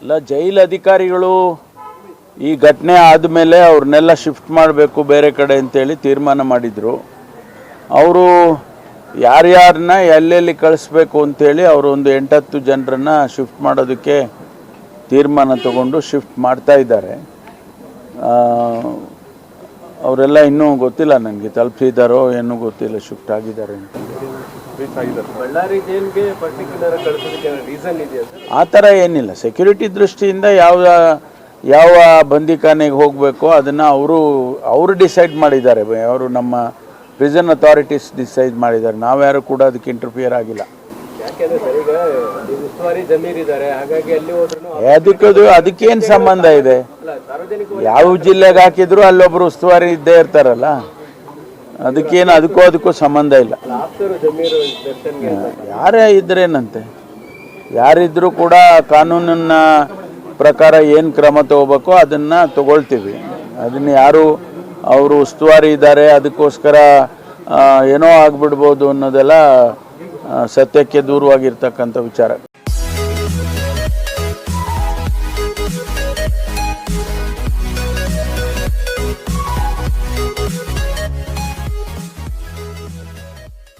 ಇಲ್ಲ, ಜೈಲ್ ಅಧಿಕಾರಿಗಳು ಈ ಘಟನೆ ಆದಮೇಲೆ ಅವ್ರನ್ನೆಲ್ಲ ಶಿಫ್ಟ್ ಮಾಡಬೇಕು ಬೇರೆ ಕಡೆ ಅಂತೇಳಿ ತೀರ್ಮಾನ ಮಾಡಿದರು. ಅವರು ಯಾರ್ಯಾರನ್ನ ಎಲ್ಲೆಲ್ಲಿ ಕಳಿಸ್ಬೇಕು ಅಂಥೇಳಿ ಅವರು ಒಂದು 8-10 ಜನರನ್ನು ಶಿಫ್ಟ್ ಮಾಡೋದಕ್ಕೆ ತೀರ್ಮಾನ ತಗೊಂಡು ಶಿಫ್ಟ್ ಮಾಡ್ತಾ ಇದ್ದಾರೆ. ಅವರೆಲ್ಲ ಇನ್ನೂ ಗೊತ್ತಿಲ್ಲ, ನನಗೆ ತಲುಪಿಸಿದಾರೋ ಏನೂ ಗೊತ್ತಿಲ್ಲ, ಶಿಫ್ಟ್ ಆಗಿದ್ದಾರೆ ಅಂತ. ಬಳ್ಳಾರಿ ಜೈಲ್ಗೆ ಪರ್ಟಿಕ್ಯುಲರ್ ಕಳಿಸೋದಕ್ಕೆ ರೀಸನ್ ಇದೆಯಾ ಸರ್? ಆ ಥರ ಏನಿಲ್ಲ. ಸೆಕ್ಯೂರಿಟಿ ದೃಷ್ಟಿಯಿಂದ ಯಾವ ಬಂದಿಖಾನೆಗೆ ಹೋಗಬೇಕು ಅದನ್ನು ಅವರು ಡಿಸೈಡ್ ಮಾಡಿದ್ದಾರೆ. ಅವರು ನಮ್ಮ ಪ್ರಿಸನ್ ಅಥಾರಿಟೀಸ್ ಡಿಸೈಡ್ ಮಾಡಿದ್ದಾರೆ. ನಾವ್ಯಾರು ಕೂಡ ಅದಕ್ಕೆ ಇಂಟರ್ಫಿಯರ್ ಆಗಿಲ್ಲ. ಯಾಕೆಂದ್ರೆ ಸರ್ ಈಗ ಉಸ್ತುವಾರಿ ಜಮೀರ್ ಇದ್ದಾರೆ, ಹಾಗಾಗಿ ಅಲ್ಲಿ ಹೋದ್ರೂ ಅದಕ್ಕೇನು ಸಂಬಂಧ ಇದೆ? ಸಾರ್ವಜನಿಕ ಯಾವ ಜಿಲ್ಲೆಗೆ ಹಾಕಿದ್ರು ಅಲ್ಲೊಬ್ರು ಉಸ್ತುವಾರಿ ಇದ್ದೇ ಇರ್ತಾರಲ್ಲ, ಅದಕ್ಕೂ ಸಂಬಂಧ ಇಲ್ಲ. ಆಪ್ತರು ಜಮೀರ್ ದರ್ಶನ್ಗೆ ಯಾರೇ ಇದ್ರೇನಂತೆ, ಯಾರಿದ್ರೂ ಕೂಡ ಕಾನೂನಿನ ಪ್ರಕಾರ ಏನು ಕ್ರಮ ತಗೋಬೇಕೋ ಅದನ್ನು ತಗೊಳ್ತೀವಿ. ಅದನ್ನು ಯಾರು ಅವರು ಉಸ್ತುವಾರಿ ಇದ್ದಾರೆ ಅದಕ್ಕೋಸ್ಕರ ಏನೋ ಆಗ್ಬಿಡ್ಬೋದು ಅನ್ನೋದೆಲ್ಲ ಸತ್ಯಕ್ಕೆ ದೂರವಾಗಿರ್ತಕ್ಕಂಥ ವಿಚಾರ.